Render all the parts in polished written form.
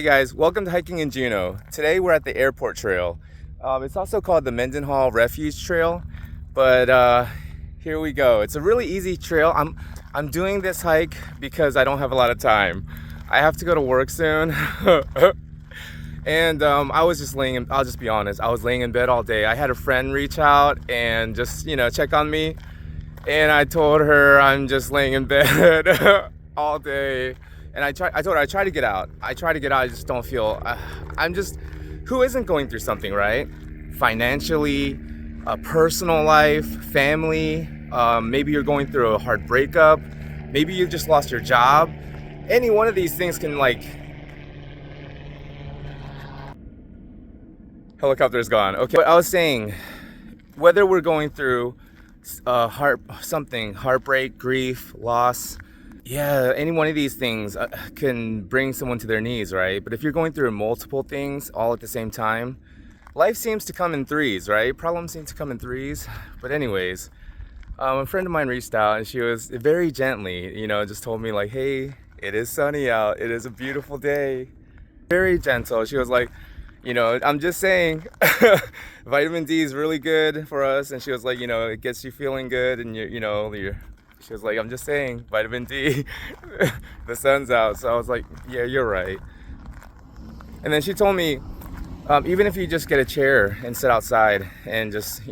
Hey guys, welcome to Hiking in Juneau. Today we're at the airport trail. It's also called the Mendenhall Refuge Trail, but here we go. It's a really easy trail. I'm doing this hike because I don't have a lot of time. I have to go to work soon. And I'll just be honest, I was laying in bed all day. I had a friend reach out and just, check on me. And I told her I'm just laying in bed all day. And I told her I try to get out. I just don't feel, who isn't going through something, right? Financially, personal life, family, maybe you're going through a hard breakup, maybe you just lost your job. Any one of these things can helicopter's gone. Okay, but I was saying, whether we're going through heartbreak, grief, loss, yeah, any one of these things can bring someone to their knees, right? But if you're going through multiple things all at the same time, life seems to come in threes, right? Problems seem to come in threes. But anyways, a friend of mine reached out and she was very gently, just told me like, hey, it is sunny out. It is a beautiful day. Very gentle. She was like, I'm just saying, vitamin D is really good for us. And she was like, it gets you feeling good and she was like, I'm just saying, vitamin D, the sun's out. So I was like, yeah, you're right. And then she told me, even if you just get a chair and sit outside and just,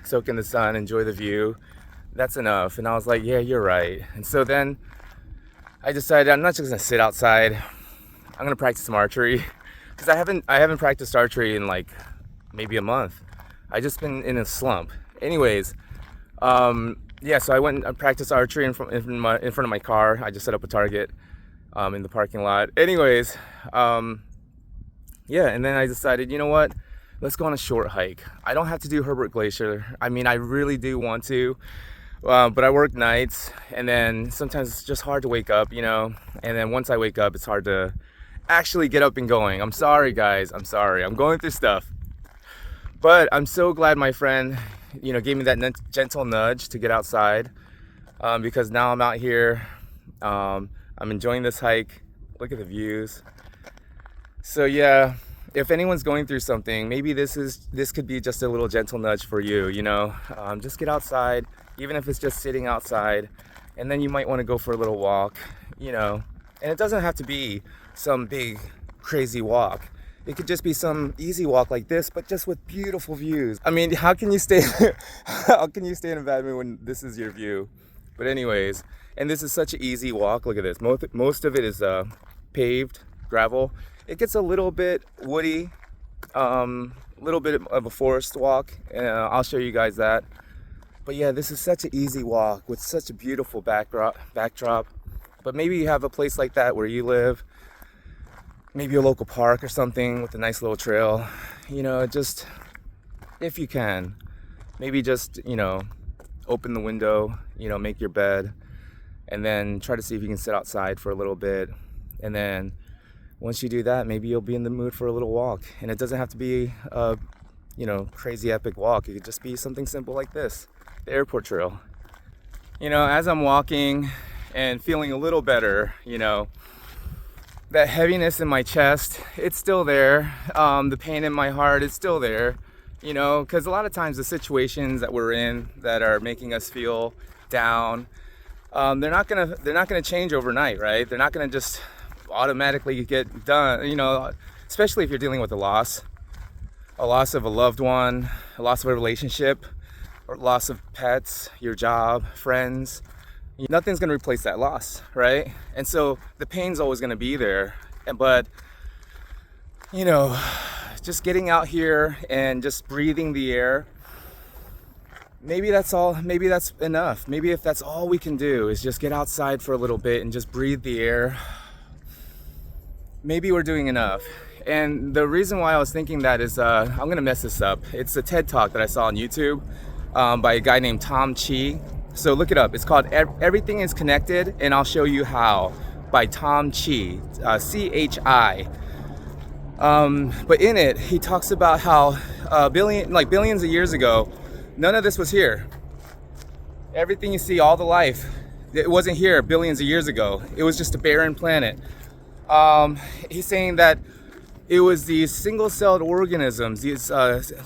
soak in the sun, enjoy the view, that's enough. And I was like, yeah, you're right. And so then I decided I'm not just gonna sit outside. I'm gonna practice some archery because I haven't practiced archery in like maybe a month. I just been in a slump. Anyways, yeah, so I went and practiced archery in front of my car. I just set up a target in the parking lot. Anyways, yeah, and then I decided, you know what? Let's go on a short hike. I don't have to do Herbert Glacier. I mean, I really do want to, but I work nights, and then sometimes it's just hard to wake up, And then once I wake up, it's hard to actually get up and going. I'm sorry, guys. I'm sorry. I'm going through stuff. But I'm so glad my friend, gave me that gentle nudge to get outside because now I'm out here. I'm enjoying this hike. Look at the views. So yeah, if anyone's going through something, maybe this could be just a little gentle nudge for you, just get outside, even if it's just sitting outside, and then you might want to go for a little walk, and it doesn't have to be some big crazy walk. It could just be some easy walk like this, but just with beautiful views. I mean, how can you stay in a bad mood when this is your view? But anyways, and this is such an easy walk. Look at this. Most of it is paved gravel. It gets a little bit woody, little bit of a forest walk. I'll show you guys that. But yeah, this is such an easy walk with such a beautiful backdrop. But maybe you have a place like that where you live. Maybe a local park or something with a nice little trail, just if you can, maybe just, open the window, make your bed, and then try to see if you can sit outside for a little bit. And then once you do that, maybe you'll be in the mood for a little walk. And it doesn't have to be a, crazy epic walk. It could just be something simple like this, the airport trail. As I'm walking and feeling a little better, that heaviness in my chest, it's still there. The pain in my heart is still there, because a lot of times the situations that we're in that are making us feel down, they're not gonna change overnight, right? They're not gonna just automatically get done, especially if you're dealing with a loss of a loved one, a loss of a relationship, or loss of pets, your job, friends. Nothing's going to replace that loss, right? And so the pain's always going to be there. But, just getting out here and just breathing the air, maybe that's all, maybe that's enough. Maybe if that's all we can do is just get outside for a little bit and just breathe the air, maybe we're doing enough. And the reason why I was thinking that is, I'm going to mess this up. It's a TED-Talk that I saw on YouTube by a guy named Tom Chi. So look it up. It's called Everything is Connected and I'll Show You How by Tom Chi, C-H-I. But in it, he talks about how billions of years ago, none of this was here. Everything you see, all the life, it wasn't here billions of years ago. It was just a barren planet. He's saying that it was these single-celled organisms, these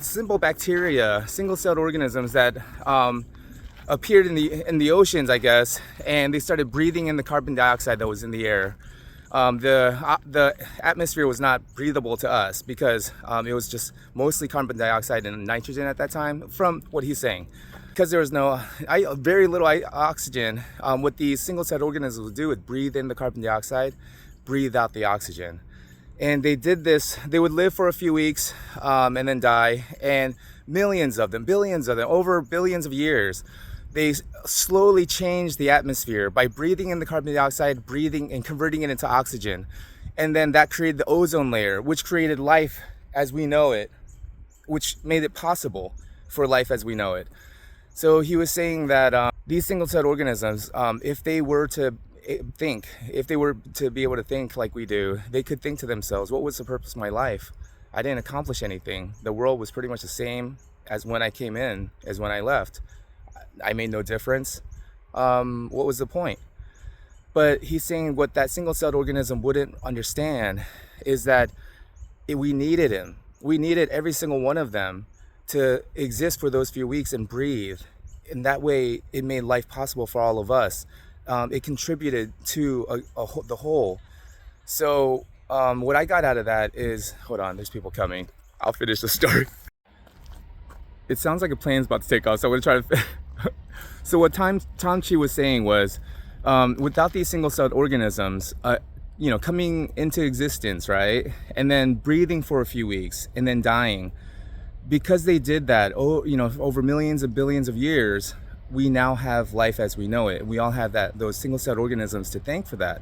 simple bacteria, single-celled organisms that appeared in the oceans, I guess, and they started breathing in the carbon dioxide that was in the air. The atmosphere was not breathable to us because it was just mostly carbon dioxide and nitrogen at that time, from what he's saying. Because there was very little oxygen, what these single-celled organisms would do is breathe in the carbon dioxide, breathe out the oxygen. And they did this, they would live for a few weeks and then die. And millions of them, billions of them, over billions of years, they slowly changed the atmosphere by breathing in the carbon dioxide, breathing and converting it into oxygen. And then that created the ozone layer, which created life as we know it, which made it possible for life as we know it. So he was saying that these single-celled organisms, if they were to think, if they were to be able to think like we do, they could think to themselves, what was the purpose of my life? I didn't accomplish anything. The world was pretty much the same as when I came in, as when I left. I made no difference. What was the point? But he's saying what that single-celled organism wouldn't understand is that we needed him. We needed every single one of them to exist for those few weeks and breathe. And that way it made life possible for all of us. It contributed to the whole. So what I got out of that is, hold on, there's people coming. I'll finish the story. It sounds like a plane's about to take off, so I'm gonna try to. So what Tom Chi was saying was, without these single-celled organisms, coming into existence, right, and then breathing for a few weeks and then dying, because they did that, over millions and billions of years, we now have life as we know it. We all have those single-celled organisms to thank for that.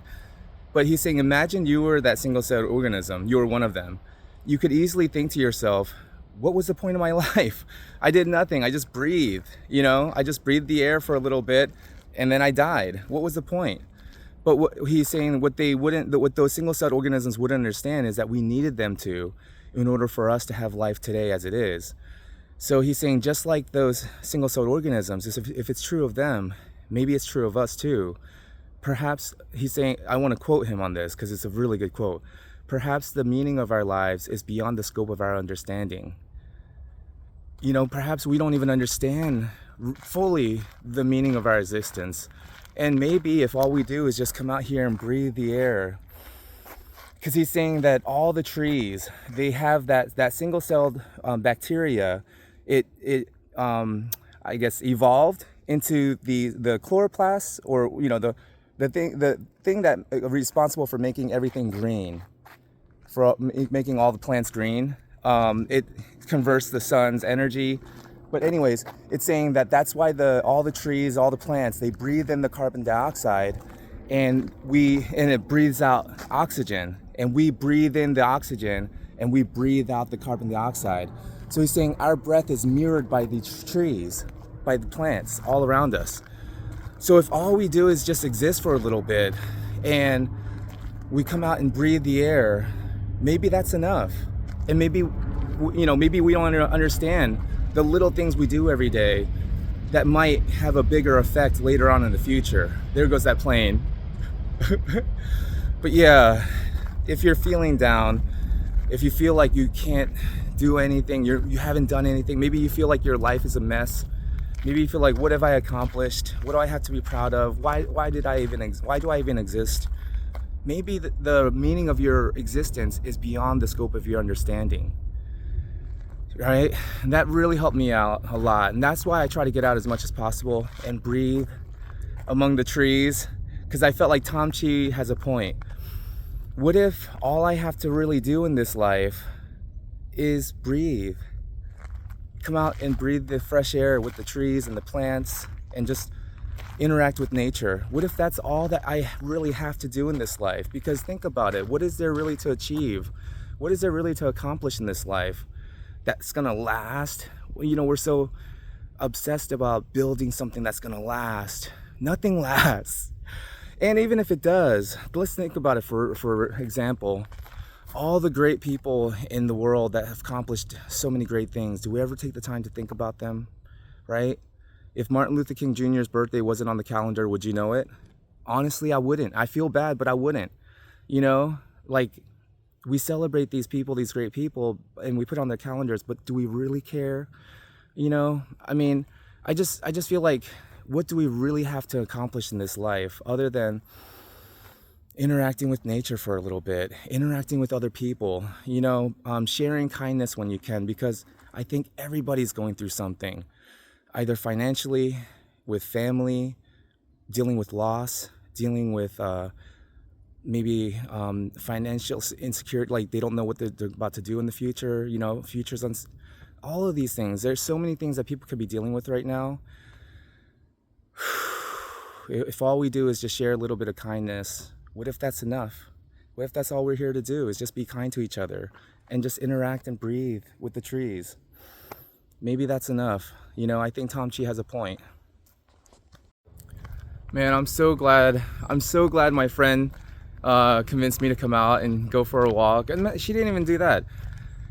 But he's saying, imagine you were that single-celled organism. You were one of them. You could easily think to yourself, what was the point of my life? I did nothing. I just breathed. I just breathed the air for a little bit, and then I died. What was the point? But what he's saying, what those single-celled organisms wouldn't understand is that we needed them to, in order for us to have life today as it is. So he's saying, just like those single-celled organisms, if it's true of them, maybe it's true of us too. Perhaps, he's saying, I want to quote him on this because it's a really good quote. Perhaps the meaning of our lives is beyond the scope of our understanding. Perhaps we don't even understand fully the meaning of our existence. And maybe if all we do is just come out here and breathe the air, because he's saying that all the trees, they have that single-celled bacteria. It I guess evolved into the chloroplasts, or the thing that responsible for making everything green, for making all the plants green. It converts the sun's energy. But anyways, it's saying that that's why all the trees, all the plants, they breathe in the carbon dioxide, and it breathes out oxygen, and we breathe in the oxygen and we breathe out the carbon dioxide. So he's saying our breath is mirrored by these trees, by the plants all around us. So if all we do is just exist for a little bit and we come out and breathe the air, maybe that's enough. And maybe we don't understand the little things we do every day that might have a bigger effect later on in the future. There goes that plane. But yeah, if you're feeling down, if you feel like you can't do anything, you haven't done anything, maybe you feel like your life is a mess, maybe you feel like, what have I accomplished? What do I have to be proud of? Why do I even exist? Maybe the meaning of your existence is beyond the scope of your understanding, right? And that really helped me out a lot. And that's why I try to get out as much as possible and breathe among the trees, because I felt like Tom Chi has a point. What if all I have to really do in this life is breathe? Come out and breathe the fresh air with the trees and the plants and just interact with nature. What if that's all that I really have to do in this life? Because think about it, what is there really to achieve? What is there really to accomplish in this life that's gonna last? We're so obsessed about building something that's gonna last. Nothing lasts. And even if it does, let's think about it for example. All the great people in the world that have accomplished so many great things, do we ever take the time to think about them, right? If Martin Luther King Jr.'s birthday wasn't on the calendar, would you know it? Honestly, I wouldn't. I feel bad, but I wouldn't. Like, we celebrate these people, these great people, and we put on their calendars, but do we really care? You know, I mean, I just feel like, what do we really have to accomplish in this life other than interacting with nature for a little bit, interacting with other people, sharing kindness when you can, because I think everybody's going through something, either financially, with family, dealing with loss, dealing with maybe financial insecurity, like they don't know what they're about to do in the future, futures on all of these things. There's so many things that people could be dealing with right now. If all we do is just share a little bit of kindness, what if that's enough? What if that's all we're here to do, is just be kind to each other and just interact and breathe with the trees? Maybe that's enough. I think Tom Chi has a point. Man, I'm so glad my friend convinced me to come out and go for a walk. And she didn't even do that.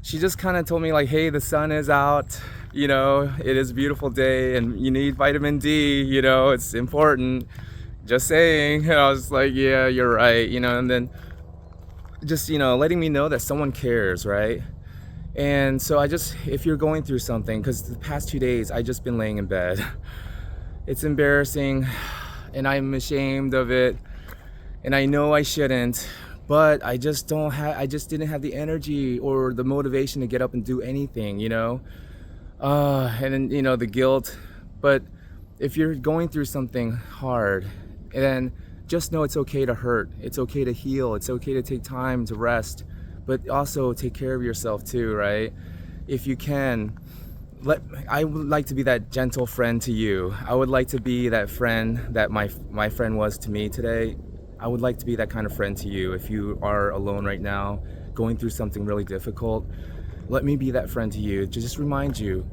She just kind of told me, like, hey, the sun is out, it is a beautiful day and you need vitamin D, it's important. Just saying. And I was like, yeah, you're right, and then just, letting me know that someone cares, right? And so if you're going through something, because the past 2 days I just been laying in bed. It's embarrassing and I'm ashamed of it. And I know I shouldn't, but I just didn't have the energy or the motivation to get up and do anything, and then, the guilt. But if you're going through something hard, then just know it's okay to hurt. It's okay to heal. It's okay to take time to rest, but also take care of yourself too, right? If you can, I would like to be that gentle friend to you. I would like to be that friend that my friend was to me today. I would like to be that kind of friend to you. If you are alone right now, going through something really difficult, let me be that friend to you, to just remind you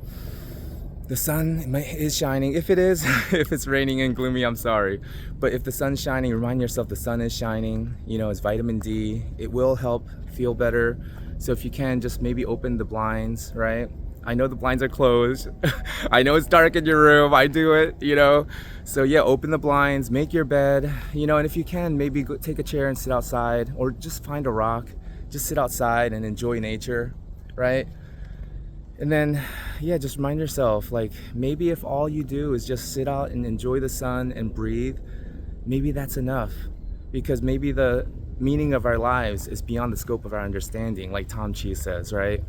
the sun is shining. If it is, if it's raining and gloomy, I'm sorry. But if the sun's shining, remind yourself the sun is shining. It's vitamin D. It will help feel better. So if you can, just maybe open the blinds, right? I know the blinds are closed. I know it's dark in your room. I do it, So yeah, open the blinds, make your bed, and if you can, maybe go take a chair and sit outside, or just find a rock, just sit outside and enjoy nature, right? And then, yeah, just remind yourself, like, maybe if all you do is just sit out and enjoy the sun and breathe, maybe that's enough. Because maybe the meaning of our lives is beyond the scope of our understanding, like Tom Chi says, right?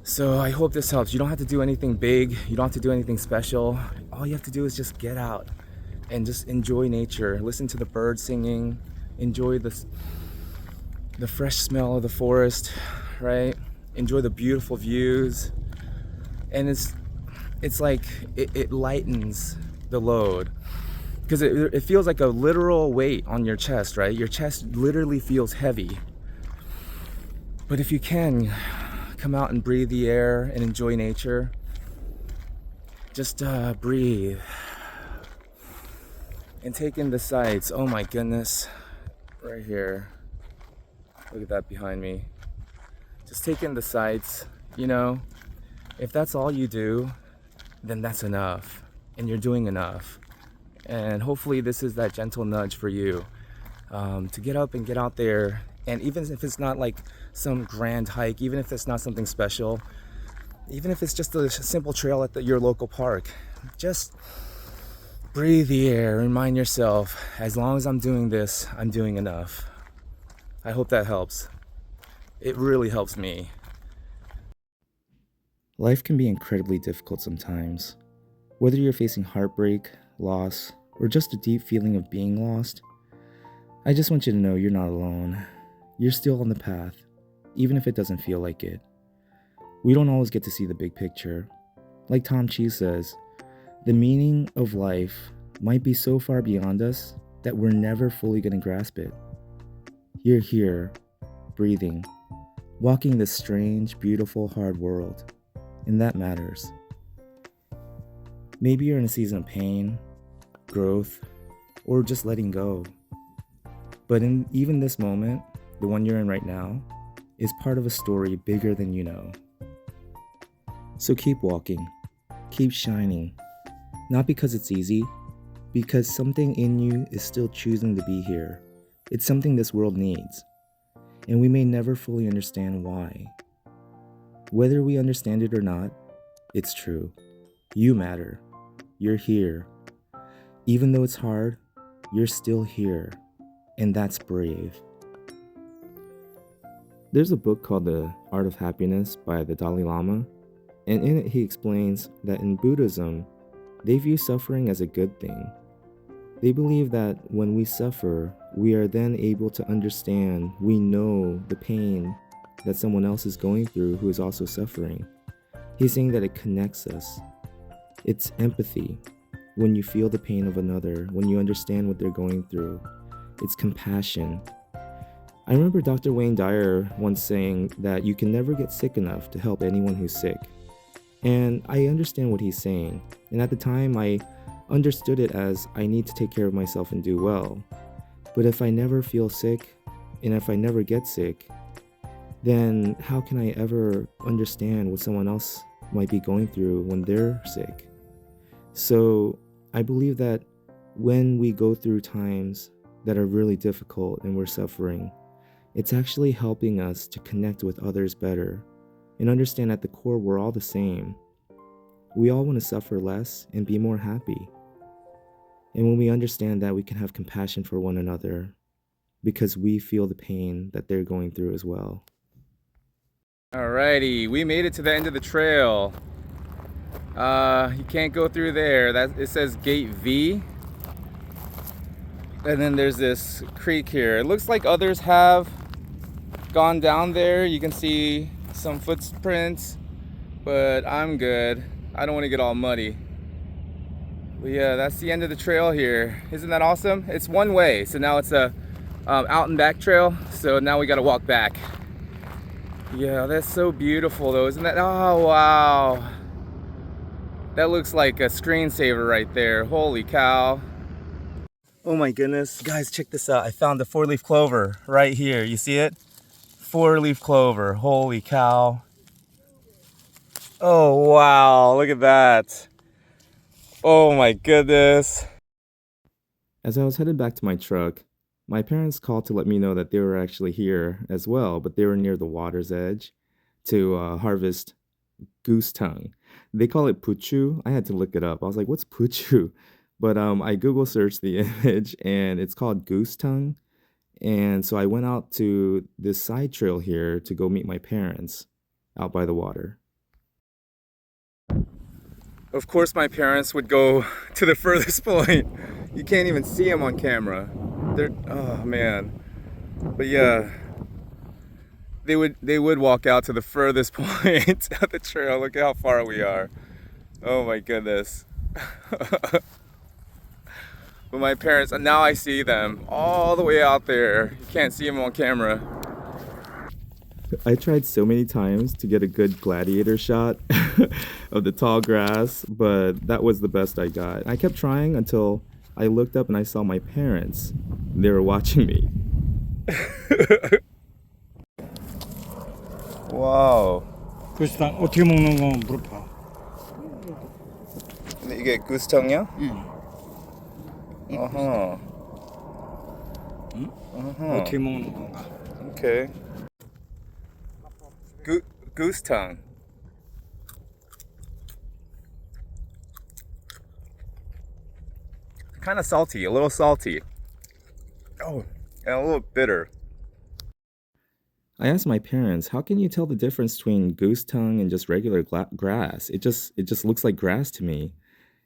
So I hope this helps. You don't have to do anything big. You don't have to do anything special. All you have to do is just get out and just enjoy nature. Listen to the birds singing. Enjoy the fresh smell of the forest, right? Enjoy the beautiful views. And it's like it lightens the load, because it feels like a literal weight on your chest, right? Your chest literally feels heavy. But if you can, come out and breathe the air and enjoy nature. Just breathe and take in the sights. Oh my goodness, right here. Look at that behind me. Just take in the sights. If that's all you do, then that's enough, and you're doing enough. And hopefully this is that gentle nudge for you, to get up and get out there. And even if it's not like some grand hike, even if it's not something special, even if it's just a simple trail at your local park, just breathe the air. Remind yourself, as long as I'm doing this, I'm doing enough. I hope that helps. It really helps me. Life can be incredibly difficult sometimes. Whether you're facing heartbreak, loss, or just a deep feeling of being lost, I just want you to know you're not alone. You're still on the path, even if it doesn't feel like it. We don't always get to see the big picture. Like Tom Chi says, the meaning of life might be so far beyond us that we're never fully going to grasp it. You're here, breathing, walking this strange, beautiful, hard world, and that matters. Maybe you're in a season of pain, growth, or just letting go. But in even this moment, the one you're in right now, is part of a story bigger than you know. So keep walking, keep shining, not because it's easy, because something in you is still choosing to be here. It's something this world needs. and we may never fully understand why. Whether we understand it or not, it's true. You matter. You're here. Even though it's hard, you're still here, and that's brave. There's a book called The Art of Happiness by the Dalai Lama, and in it he explains that in Buddhism, they view suffering as a good thing. They believe that when we suffer, we are then able to understand, we know the pain that someone else is going through who is also suffering. He's saying that it connects us. It's empathy. When you feel the pain of another, when you understand what they're going through, it's compassion. I remember Dr. Wayne Dyer once saying that you can never get sick enough to help anyone who's sick. And I understand what he's saying. And at the time, I understood it as I need to take care of myself and do well. But if I never feel sick, and if I never get sick, then how can I ever understand what someone else might be going through when they're sick? So I believe that when we go through times that are really difficult and we're suffering, it's actually helping us to connect with others better and understand at the core we're all the same. We all want to suffer less and be more happy. And when we understand that, we can have compassion for one another because we feel the pain that they're going through as well. Alrighty, we made it to the end of the trail. You can't go through there. It says gate V. And then there's this creek here. It looks like others have gone down there. You can see some footprints, but I'm good. I don't want to get all muddy. But yeah, that's the end of the trail here. Isn't that awesome? It's one way, so now it's a out and back trail. So now we got to walk back. Yeah, that's so beautiful though, isn't that? Oh wow, that looks like a screensaver right there. Holy cow. Oh my goodness, guys, check this out. I found a 4-leaf clover right here. You see it? 4-leaf clover. Holy cow. Oh wow, look at that. Oh my goodness. As I was headed back to my truck, my parents called to let me know that they were actually here as well, but they were near the water's edge to harvest goose tongue. They call it puchu. I had to look it up. I was like, what's puchu? But I Google searched the image and it's called goose tongue. And so I went out to this side trail here to go meet my parents out by the water. Of course, my parents would go to the furthest point. You can't even see them on camera. Oh man. But yeah, they would walk out to the furthest point of the trail. Look how far we are. Oh my goodness. But my parents, now I see them all the way out there. You can't see them on camera. I tried so many times to get a good gladiator shot of the tall grass, but that was the best I got. I kept trying until I looked up and I saw my parents. They were watching me. Wow. 그래서 어떻게 먹는 거 물어봐. 근데 이게 구스탕이야? 응. 어허. 응? 어허. 어떻게 먹는 건가? Okay. Goose tongue. Kind of salty, a little salty. Oh, and a little bitter. I asked my parents, how can you tell the difference between goose tongue and just regular grass? It just looks like grass to me.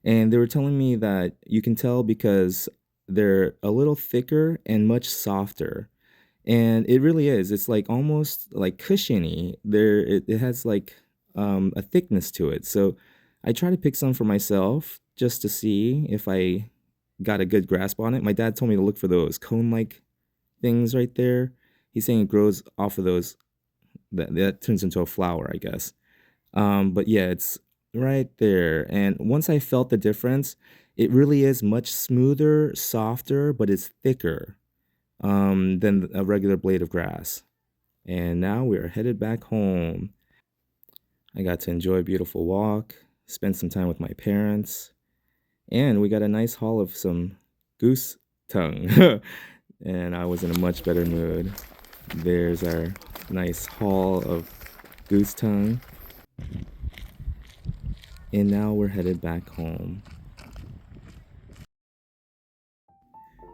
And they were telling me that you can tell because they're a little thicker and much softer. And it really is. It's like almost like cushiony. It has like a thickness to it. So I try to pick some for myself just to see if I got a good grasp on it. My dad told me to look for those cone-like things right there. He's saying it grows off of those. That turns into a flower, I guess. But yeah, it's right there. And once I felt the difference, it really is much smoother, softer, but it's thicker than a regular blade of grass. And now we are headed back home. I got to enjoy a beautiful walk, spend some time with my parents, and we got a nice haul of some goose tongue. And I was in a much better mood. There's our nice haul of goose tongue. And now we're headed back home.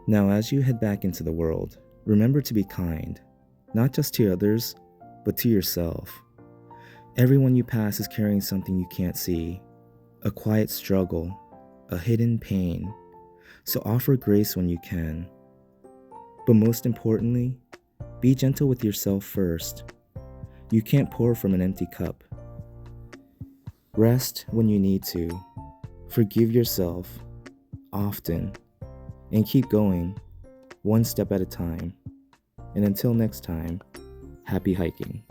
Now, as you head back into the world, remember to be kind, not just to others, but to yourself. Everyone you pass is carrying something you can't see, a quiet struggle, a hidden pain. So offer grace when you can. But most importantly, be gentle with yourself first. You can't pour from an empty cup. Rest when you need to. Forgive yourself often. And keep going, one step at a time. And until next time, happy hiking.